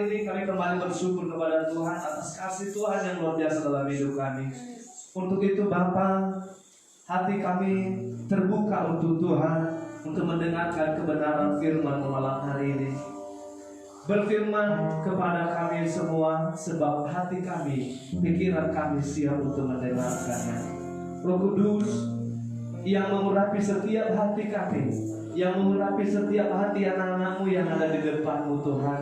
ini kami kembali bersyukur kepada Tuhan atas kasih Tuhan yang luar biasa dalam hidup kami. Untuk itu Bapa, hati kami terbuka untuk Tuhan, untuk mendengarkan kebenaran firman malam hari ini. Berfirman kepada kami semua, sebab hati kami, pikiran kami siap untuk mendengarkannya. Roh Kudus yang mengurapi setiap hati kami, yang mengurapi setiap hati anak-anak-Mu yang ada di depan-Mu Tuhan,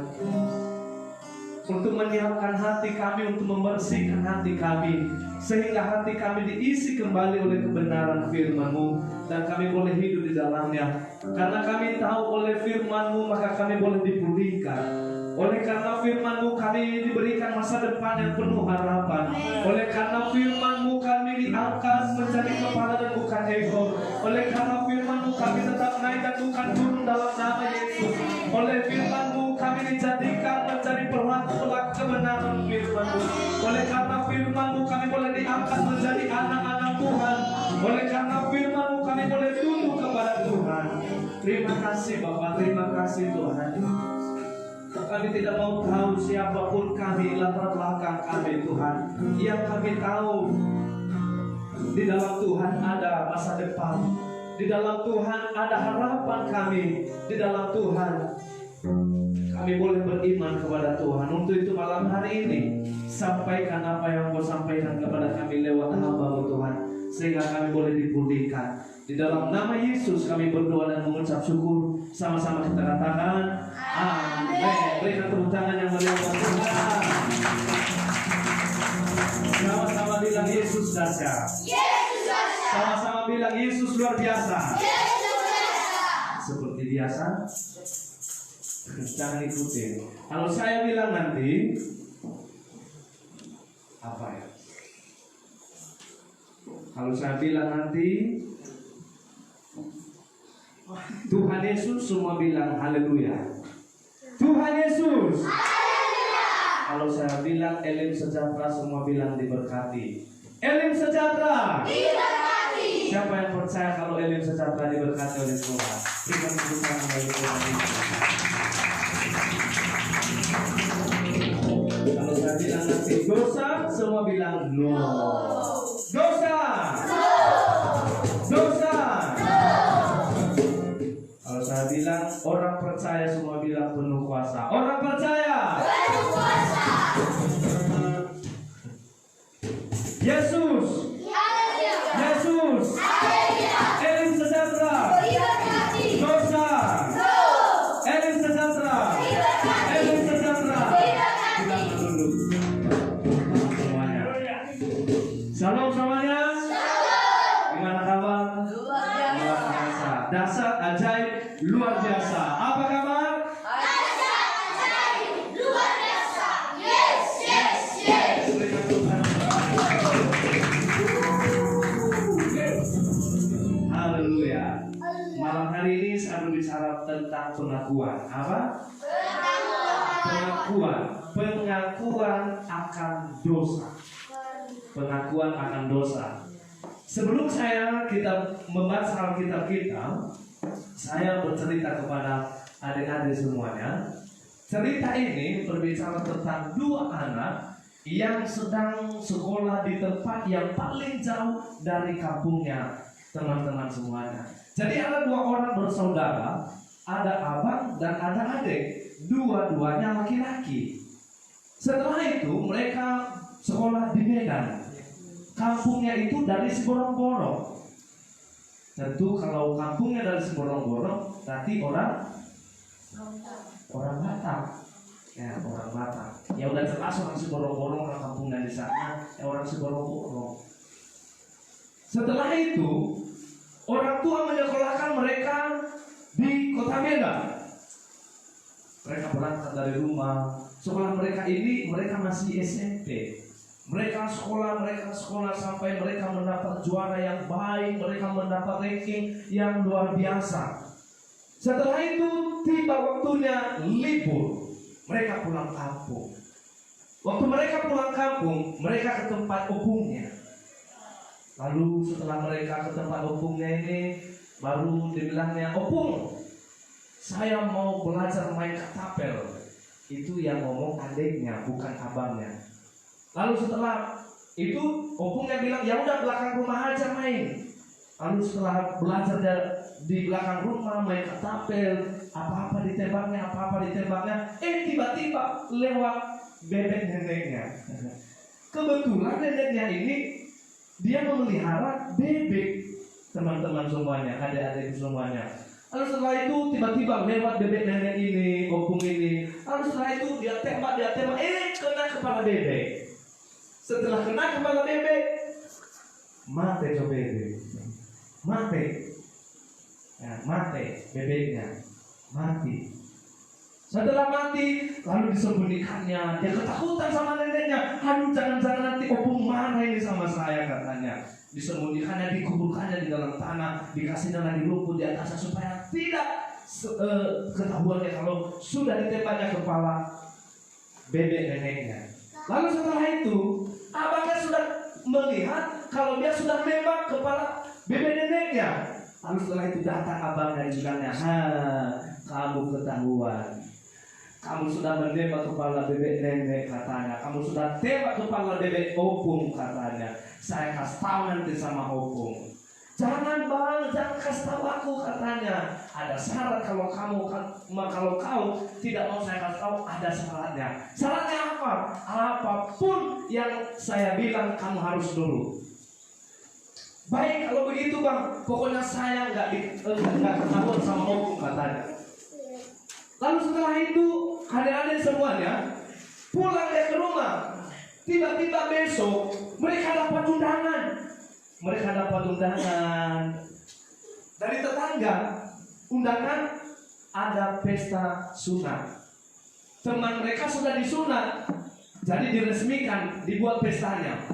untuk menyiapkan hati kami, untuk membersihkan hati kami, sehingga hati kami diisi kembali oleh kebenaran firman-Mu, dan kami boleh hidup di dalamnya. Karena kami tahu oleh firman-Mu maka kami boleh dipulihkan. Oleh karena firman-Mu kami diberikan masa depan yang penuh harapan. Oleh karena firman-Mu kami diangkat menjadi kepala dan bukan ekor. Oleh karena firman-Mu kami tetap naik dan bukan turun dalam nama Yesus. Oleh firman-Mu kami dijadikan menjadi pelaku-pelaku kebenaran firman-Mu. Oleh karena firman-Mu kami boleh diangkat menjadi anak-anak Tuhan. Oleh karena firman-Mu kami boleh tunduk kepada Tuhan. Terima kasih Bapak, terima kasih Tuhan. Kami tidak mau tahu siapapun kami, latar belakang kami Tuhan. Yang kami tahu, di dalam Tuhan ada masa depan. Di dalam Tuhan ada harapan kami. Di dalam Tuhan kami boleh beriman kepada Tuhan. Untuk itu malam hari ini, sampaikan apa yang Kau sampaikan kepada kami lewat hamba-Mu Tuhan, sehingga kami boleh dipulihkan. Di dalam nama Yesus kami berdoa dan mengucap syukur. Sama-sama kita katakan amin. Berikan tepuk tangan yang meriah buat Tuhan. Sama-sama bilang Yesus dahsyat. Sama-sama bilang Yesus luar biasa. Seperti biasa, jangan ikutin. Kalau saya bilang nanti apa ya? Kalau saya bilang nanti Tuhan Yesus, semua bilang haleluya. Tuhan Yesus, haleluya. Kalau saya bilang Elim sejahtera, semua bilang diberkati. Elim sejahtera diberkati. Siapa yang percaya kalau Elim sejahtera diberkati oleh Tuhan? Berikan tepuk tangan bagi Tuhan. Kalau saya bilang nanti dosa, semua bilang no. Dosa, dosa. Kalau saya bilang orang percaya, semua bilang penuh kuasa. Orang percaya penuh kuasa. Yesus, Yesus, Elim sejahtera, dosa, Elim sejahtera, Elim sejahtera. Bilang dulu semuanya. Shalom semuanya. Gimana kabar? Luar biasa. Dahsyat, ajaib, luar biasa. Apa kabar? Dahsyat, ajaib, luar biasa. Yes, yes, yes. Haleluya. Malam hari ini saya berbicara tentang pengakuan. Apa? Pengakuan. Pengakuan akan dosa. Pengakuan akan dosa. Sebelum kita membaca Alkitab kita, saya bercerita kepada adik-adik semuanya. Cerita ini berbicara tentang dua anak yang sedang sekolah di tempat yang paling jauh dari kampungnya, teman-teman semuanya. Jadi ada dua orang bersaudara, ada abang dan ada adik, dua-duanya laki-laki. Setelah itu mereka sekolah di Medan. Kampungnya itu dari Siborong-borong. Tentu kalau kampungnya dari Siborong-borong, berarti orang Batak. Ya, orang Batak. Ya udah jelas orang Siborong-borong, orang kampungnya di sana, ya orang Siborong-borong. Setelah itu, orang tua menyekolahkan mereka di kota Medan. Mereka berangkat dari rumah. Sekolah mereka ini, mereka masih SMP. Mereka sekolah sampai mereka mendapat juara yang baik, mereka mendapat ranking yang luar biasa. Setelah itu tiba waktunya libur, mereka pulang kampung. Waktu mereka pulang kampung, mereka ke tempat opungnya. Lalu setelah mereka ke tempat opungnya ini, baru dibilangnya, opung, saya mau belajar main katapel. Itu yang ngomong adiknya, bukan abangnya. Lalu setelah itu opungnya bilang, ya udah belakang rumah aja main. Lalu setelah belajar di belakang rumah main ketapel, apa-apa ditembaknya, tiba-tiba lewat bebek neneknya. Kebetulan neneknya ini dia memelihara bebek, teman-teman semuanya, adik-adik semuanya. Lalu setelah itu tiba-tiba lewat bebek nenek ini, opung ini. Lalu setelah itu dia tembak, kena kepala bebek. Setelah kena kepala bebek, mati coba bebek. Mati bebeknya, mati. Setelah mati, lalu disembunyikannya. Dia ketakutan sama neneknya. Aduh, jangan-jangan nanti opung marah ini sama saya, katanya. Disembunyikannya, dikuburkannya di dalam tanah, dikasih lagi lumpur di atasnya supaya tidak ketahuannya kalau sudah ditembaknya kepala bebek neneknya. Lalu setelah itu, abangnya sudah melihat kalau dia sudah nembak kepala bebek neneknya. Lalu setelah itu datang abang dan bilangnya, kamu ketahuan. Kamu sudah menembak kepala bebek nenek, katanya. Kamu sudah tembak kepala bebek opung, katanya. Saya kasih tahu nanti sama opung. Jangan bang, jangan kasih tahu aku, katanya. Ada syarat kalau kau tidak mau saya kasih tahu, ada syaratnya. Syaratnya apa? Apapun yang saya bilang kamu harus nurut. Baik kalau begitu bang, pokoknya saya nggak ketahuan sama opung, katanya. Lalu setelah itu adik-adik semuanya pulang dia ke rumah. Tiba-tiba besok mereka dapat undangan. Dari tetangga. Undangan ada pesta sunat. Teman mereka sudah disunat, jadi diresmikan, dibuat pestanya.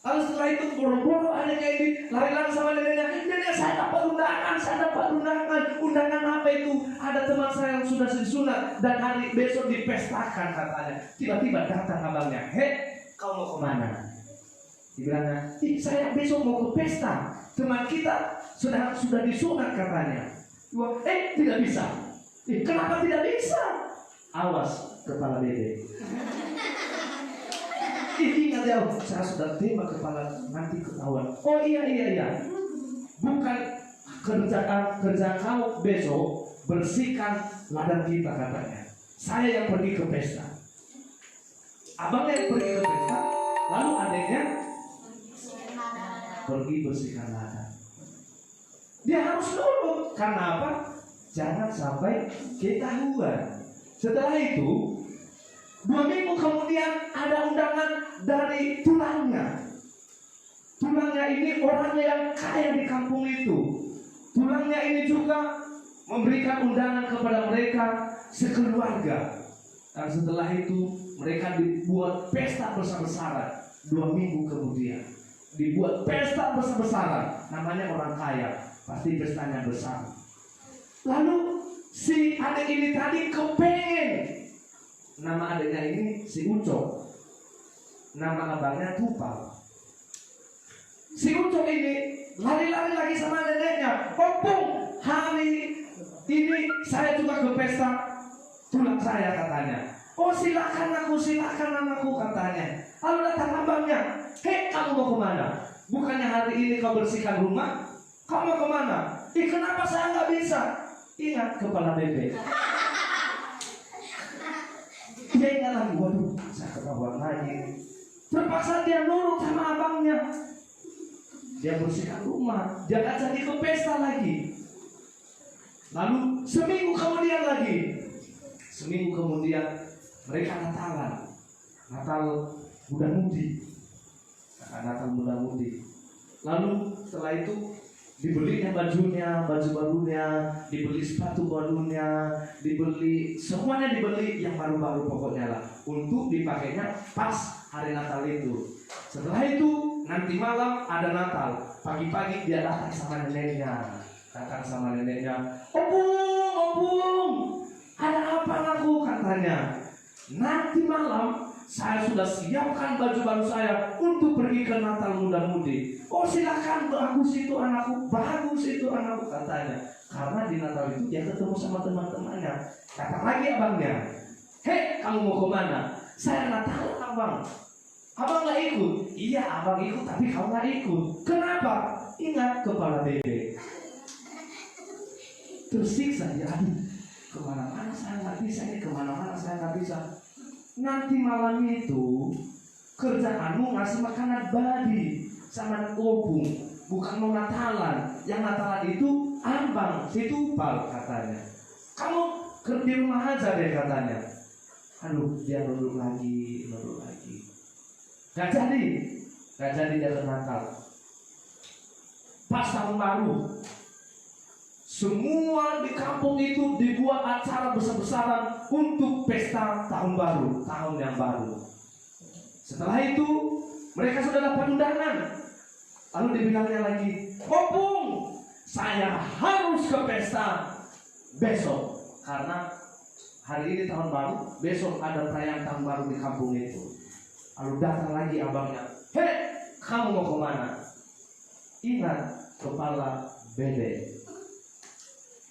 Lalu setelah itu boro-boro adiknya ini lari-lari sama neneknya. Nenek, saya dapat undangan. Undangan apa itu? Ada teman saya yang sudah disunat dan hari besok dipestakan, katanya. Tiba-tiba datang abangnya. Kau mau kemana? Dibilangnya, saya besok mau ke pesta. Teman kita sudah disunat, katanya. Tidak bisa. Kenapa tidak bisa? Awas kepala bebek. Ingat ya, saya sudah tembak kepala, nanti ketahuan. Oh iya. Bukan kerja kau besok bersihkan ladang kita, katanya. Saya yang pergi ke pesta. Abangnya yang pergi ke pesta, lalu adiknya pergi bersihkan ladang. Dia harus nurut. Karena apa? Jangan sampai ketahuan. Setelah itu 2 minggu kemudian ada undangan dari tulangnya. Tulangnya ini orangnya yang kaya di kampung itu. Tulangnya ini juga memberikan undangan kepada mereka sekeluarga. Dan setelah itu mereka dibuat pesta besar-besaran. 2 minggu kemudian dibuat pesta besar-besaran. Namanya orang kaya, pasti pestanya besar. Lalu si adik ini tadi kepengen. Nama adiknya ini si Ucok, nama abangnya Tupal. Si Ucok ini lari-lari lagi sama neneknya. Opung, hari ini saya juga ke pesta tulang saya, katanya. Oh silakan anakku, katanya. Lalu datang abangnya. Kamu mau kemana? Bukannya hari ini kau bersihkan rumah? Kamu mau kemana? Kenapa saya nggak bisa? Ingat kepala bebek. Dia ingat lagi, waduh, saya ketahuan lagi. Terpaksa dia nurut sama abangnya. Dia bersihkan rumah, dia gak jadi ke pesta lagi. Lalu seminggu kemudian mereka Natal muda mudi. Lalu setelah itu dibelinya baju barunya, dibeli sepatu barunya, semuanya dibeli yang baru-baru pokoknya lah, untuk dipakainya pas hari Natal itu. Setelah itu nanti malam ada Natal, pagi-pagi dia datang sama neneknya. Opung, ada apa anakku, katanya. Nanti malam saya sudah siapkan baju baru saya untuk pergi ke Natal muda-mudi. Oh silakan, bagus itu anakku, katanya. Karena di Natal itu dia ketemu sama teman-temannya. Kata lagi abangnya, Hei, kamu mau kemana? Saya nggak tahu abang. Abang nggak ikut? Iya, abang ikut, tapi kamu nggak ikut. Kenapa? Ingat kepala bebek. Tersiksa dia. Aduh, kemana-mana saya nggak bisa ini, kemana-mana saya nggak bisa. Nanti malam itu kerjaanmu ngasih makanan babi sama opung, bukan mau Natalan. Yang Natalan itu ambang, si Tupal katanya. Kamu kerja di rumah aja deh katanya. Aduh, dia nurut lagi. Gak jadi dia nakal. Pas tahun baru, semua di kampung itu dibuat acara besar-besaran untuk pesta tahun baru, tahun yang baru. Setelah itu mereka sudah dapat undangan. Lalu dibilangnya lagi, Opung, saya harus ke pesta besok karena hari ini tahun baru, besok ada perayaan tahun baru di kampung itu. Lalu datang lagi abangnya, hei, kamu mau kemana? Ingat kepala bebek.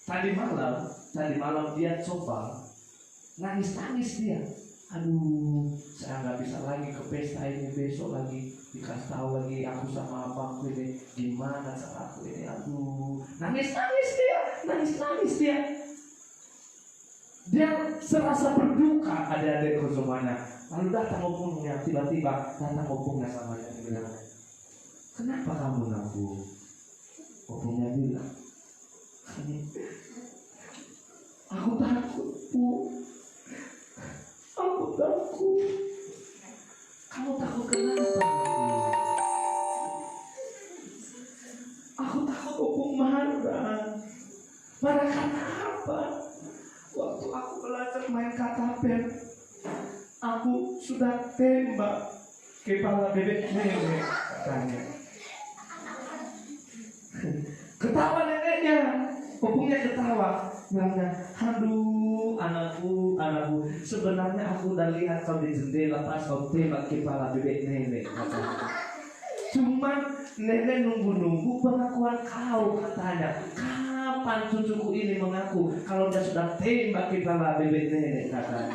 Tadi malam dia coba nangis dia. Aduh, saya nggak bisa lagi ke pesta ini, besok lagi dikasih tahu lagi aku sama abangku ini gimana cara aku ini. Aduh, nangis dia. Dia serasa berduka adik-adikku semuanya. Lalu datang opungnya, tiba-tiba datang opungnya sama dia bilang, kenapa kamu nanggung? Opungnya bilang, aku takut, Bu. Aku takut. Kamu takut kenapa? Aku takut opung marah. Marah karena apa? Waktu aku belajar main katapel, aku sudah tembak kepala bebek nenek katanya. Ketawa neneknya, opungnya ketawa, bilangnya, aduh anakku, sebenarnya aku udah lihat kau di jendela pas kau tembak kepala bebek nenek katanya. Cuman nenek nunggu pengakuan kau katanya. Kapan cucuku ini mengaku kalau dia sudah tembak kepala bebek nenek katanya.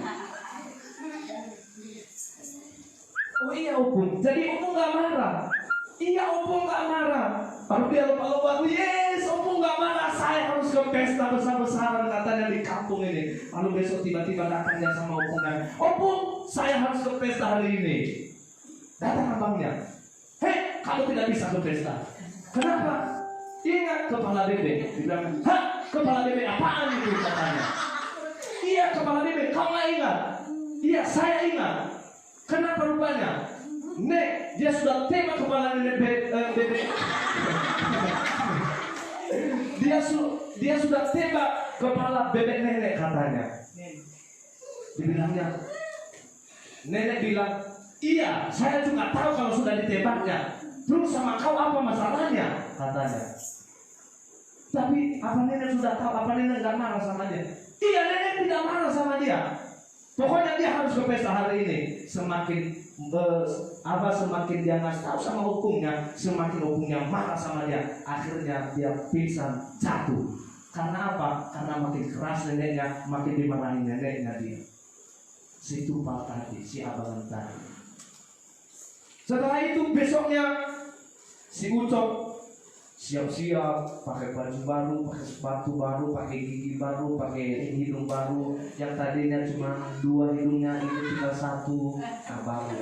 Oh iya opung, jadi opung gak marah. Iya opung gak marah. Lalu dia lupa-lupa, yes opung gak marah. Saya harus ke pesta besar-besaran katanya di kampung ini. Lalu besok tiba-tiba datangnya sama opungnya, Opung, saya harus ke pesta hari ini. Datang abangnya, hei, kamu tidak bisa ke pesta. Kenapa? Ingat kepala bebek. Dibilang, hah, kepala bebek apaan itu katanya. Iya kepala bebek, kau gak ingat? Iya saya ingat. Kenapa rupanya? Nek, dia sudah tembak kepala nenek bebek. Dia sudah tembak kepala bebek nenek katanya. Dibilangnya, nenek bilang, iya saya juga tahu kalau sudah ditembaknya. Terus sama kau apa masalahnya katanya. Tapi apa nenek sudah tahu, apa nenek gak marah sama dia? Iya nenek tidak marah sama dia. Pokoknya dia harus ke pesta hari ini. Semakin dia ngasih tahu sama opungnya, semakin opungnya marah sama dia. Akhirnya dia pingsan jatuh. Karena apa? Karena makin keras neneknya, makin dimarahin neneknya dia. Si Tupal tadi, si abangan tadi. Setelah itu besoknya si Ucok siap-siap pakai baju baru, pakai sepatu baru, pakai gigi baru, pakai hidung baru. Yang tadinya cuma 2 hidungnya ini tinggal 1 baru.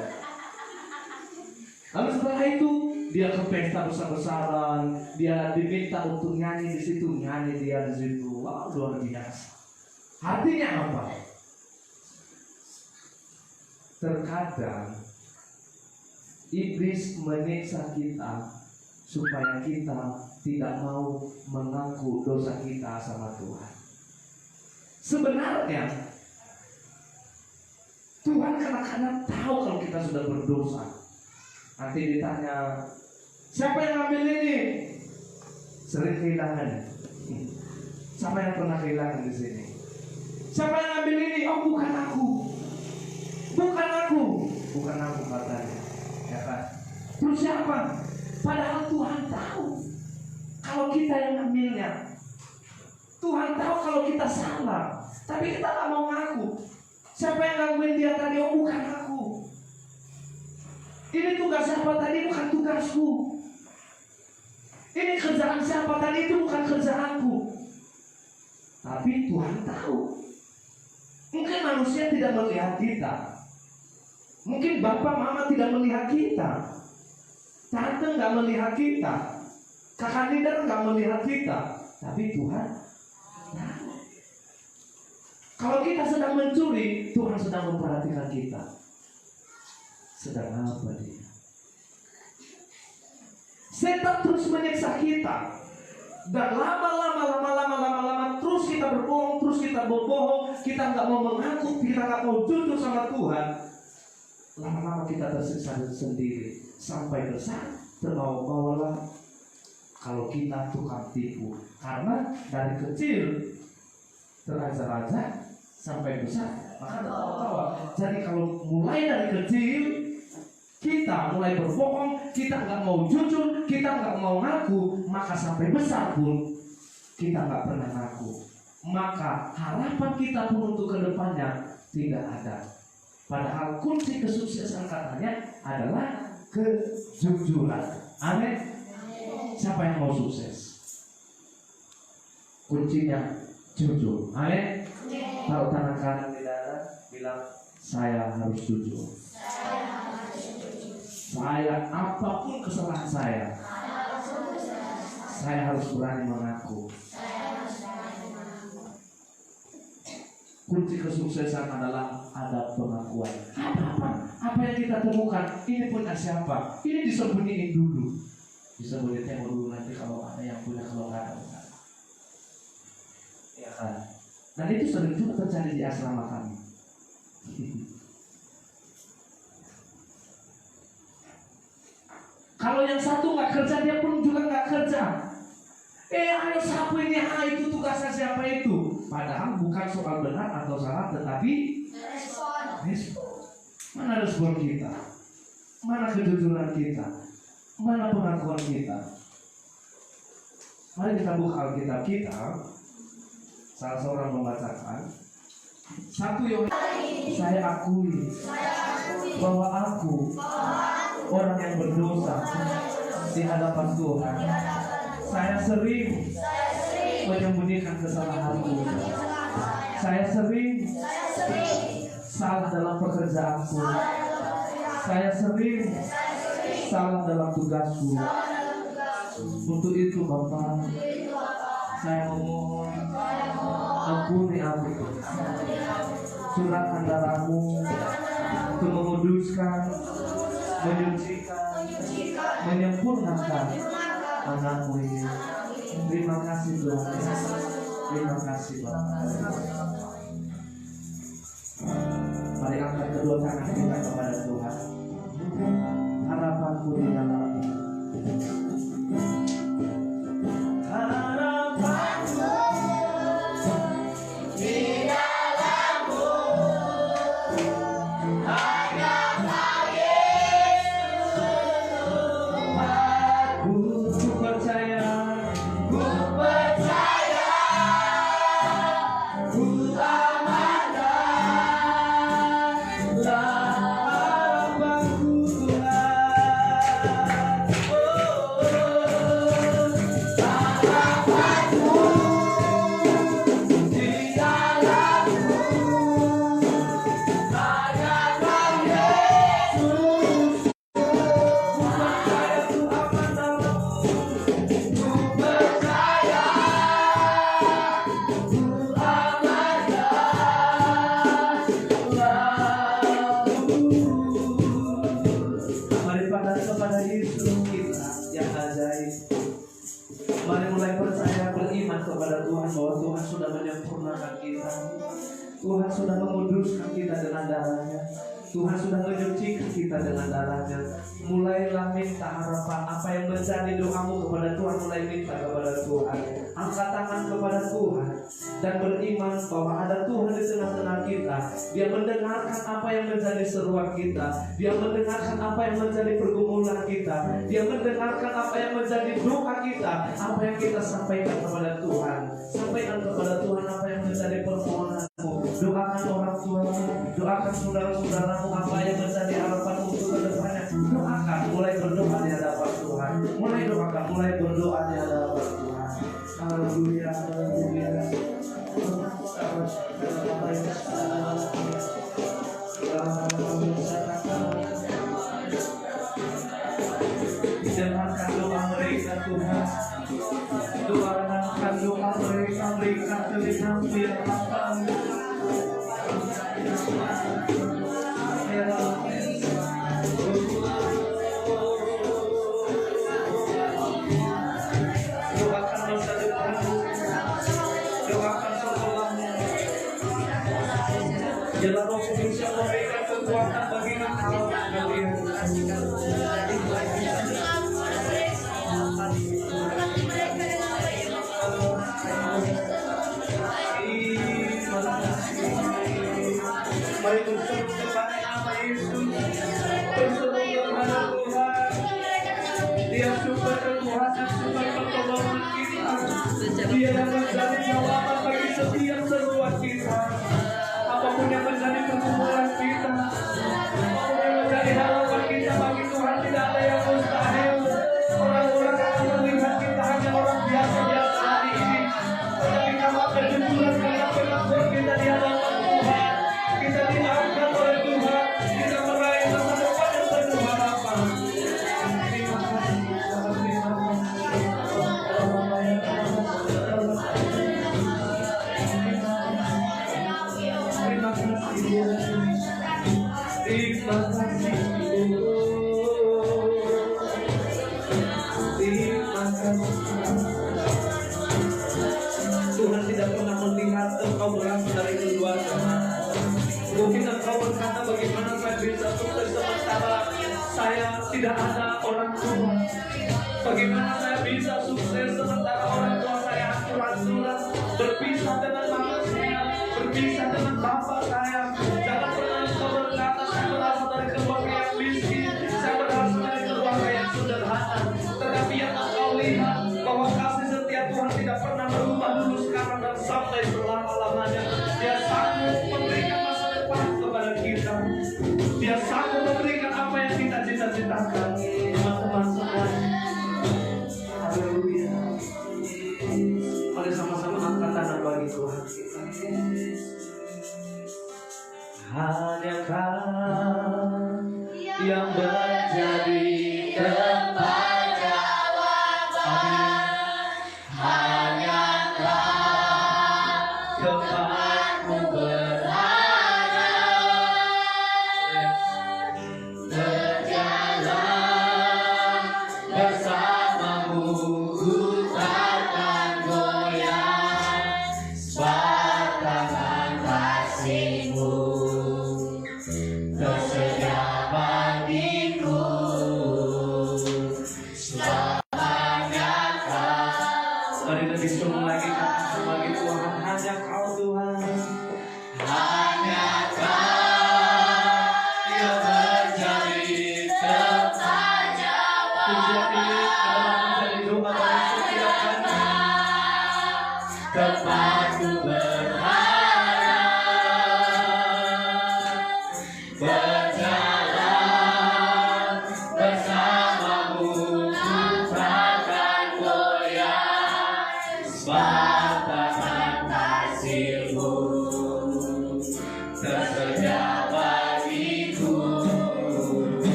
Lalu setelah itu dia ke pesta besar-besaran, dia diminta untuk nyanyi di situ, nyanyi dia di situ. Wah, luar biasa. Artinya apa? Terkadang iblis menyiksa kita supaya kita tidak mau mengaku dosa kita sama Tuhan. Sebenarnya Tuhan kadang-kadang tahu kalau kita sudah berdosa. Nanti ditanya, siapa yang ngambil ini? Sering kehilangan. Siapa yang pernah kehilangan di sini? Siapa yang ngambil ini? Oh bukan aku. Bukan aku katanya. Ya kan? Terus siapa? Padahal Tuhan tahu kalau kita yang ngambilnya. Tuhan tahu kalau kita salah, tapi kita gak mau ngaku. Siapa yang gangguin dia tadi? Oh, bukan aku. Ini tugas siapa tadi? Bukan tugasku. Ini kerjaan siapa tadi? Itu bukan kerjaanku. Tapi Tuhan tahu. Mungkin manusia tidak melihat kita. Mungkin bapak mama tidak melihat kita. Tante nggak melihat kita. Kakak leader nggak melihat kita. Tapi Tuhan tahu. Kalau kita sedang mencuri, Tuhan sedang memperhatikan kita. Sedang apa dia? Setan terus menyiksa kita. Dan lama-lama terus kita berbohong, kita nggak mau mengaku, kita nggak mau jujur sama Tuhan. Lama-lama kita tersiksa sendiri sampai besar terbawa-bawalah kalau kita tukang tipu. Karena dari kecil teraja-raja sampai besar maka tertawa. Jadi kalau mulai dari kecil kita mulai berbohong, kita nggak mau jujur, kita nggak mau ngaku, maka sampai besar pun kita nggak pernah ngaku. Maka harapan kita pun untuk kedepannya tidak ada. Padahal kunci kesuksesan katanya adalah kejujuran. Amin. Siapa yang mau sukses? Kuncinya jujur. Amin. Taruh tangan kanan di dada, bilang saya harus jujur. Saya apapun kesalahan saya harus berani mengaku. Kunci kesuksesan adalah ada pengakuan. Apa yang kita temukan, ini punya siapa? Ini disembunyiin dulu. Disembunyiin dulu, nanti kalau ada yang punya, kalau nggak ada. Ya kan? Dan itu sering juga terjadi di asrama kami. Kalau yang satu nggak kerja, dia pun juga nggak kerja. Ayo sapu ini, itu tugasnya siapa itu? Padahal bukan soal benar atau salah, tetapi respon. Mana respon kita? Mana kejujuran kita? Mana pengakuan kita? Mari kita buka Alkitab kita. Salah seorang membacakan 1 Yohanes. Saya akui bahwa aku orang yang berdosa di hadapan Tuhan. Saya sering menyembunyikan kesalahanku. Saya sering salah dalam pekerjaanku. Saya sering salah dalam tugasku. Untuk itu Bapak, saya memohon, ampuni aku. Curahkan darah-Mu untuk menguduskan, menyucikan, menyempurnakan anakmu ini. Terima kasih Tuhan. Terima kasih Bapak. Mari angkat kedua tangan kita kepada Tuhan. Harapanku di dalam-Mu. Tuhan sudah menguduskan kita dengan darah-Nya. Tuhan sudah menyucikan kita dengan darah-Nya. Mulailah minta harapan. Apa yang menjadi doamu kepada Tuhan, mulai minta kepada Tuhan. Angkat tangan kepada Tuhan dan beriman bahwa ada Tuhan di tengah-tengah kita. Dia mendengarkan apa yang menjadi seruan kita. Dia mendengarkan apa yang menjadi pergumulan kita. Dia mendengarkan apa yang menjadi doa kita. Apa yang kita sampaikan kepada Tuhan. Sampaikan kepada Tuhan apa yang menjadi permohonanmu. Doakan orang tuamu, doakan saudara-saudaramu apa yang menjadi harapan untuk kedepannya. Doakan, mulai berdoa di hadapan Tuhan. Mulai doakan, mulai berdoa di hadapan Tuhan. Haleluya, haleluya. Dengarkan doa mereka Tuhan. Doakan doa mereka, berikan telinga biar lapang. Doakan masa depanmu, doakan sekolahmu. Jalan Roh Kudus yang memberikan kekuatan bagi engkau kalian. Mari berseru kepada nama Yesus. Berseru kepada Tuhan. Dia sumber kekuatan, sumber pertolongan kita. Dia yang menjadi jawaban bagi setiap seruan kita. Apapun yang menjadi pergumulan kita, apapun yang menjadi harapan kita bagi Tuhan, tidak ada yang mustahil. Orang-orang akan melihat kita hanya orang biasa-biasa hari ini, tetapi kalau kejujuran karena pengakuan kita di hadapan Tuhan, kita diangkat oleh Tuhan, kita meraih masa depan yang penuh harapan. Terima kasih, Tuhan tidak pernah melihat engkau berasal dari keluar sana. Mungkin engkau berkata, bagaimana saya bisa sukses sementara saya tidak ada orang tua? Bagaimana saya bisa sukses sementara orang tua saya hancur-hancuran, berpisah dengan mama saya, berpisah dengan bapak saya? Jangan pernah engkau berkata, saya berasal dari keluarga yang miskin, saya berasal dari keluarga yang sederhana. Tetapi yang engkau lihat bahwa kasih setia Tuhan tidak pernah berubah dulu, sekarang dan sampai selama-lamanya. Dia sanggup memberikan masa depan kepada kita. Dia sanggup memberikan apa yang kita cita-citakan. Teman-teman semuanya, haleluya. Mari sama-sama angkat tangan bagi Tuhan kita. Hanya Kau yang menjadi tempat jawaban. Hanya Kau tempatku berharap. Berjalan bersamamu, ku takkan goyah. Sepakat kasih-Mu.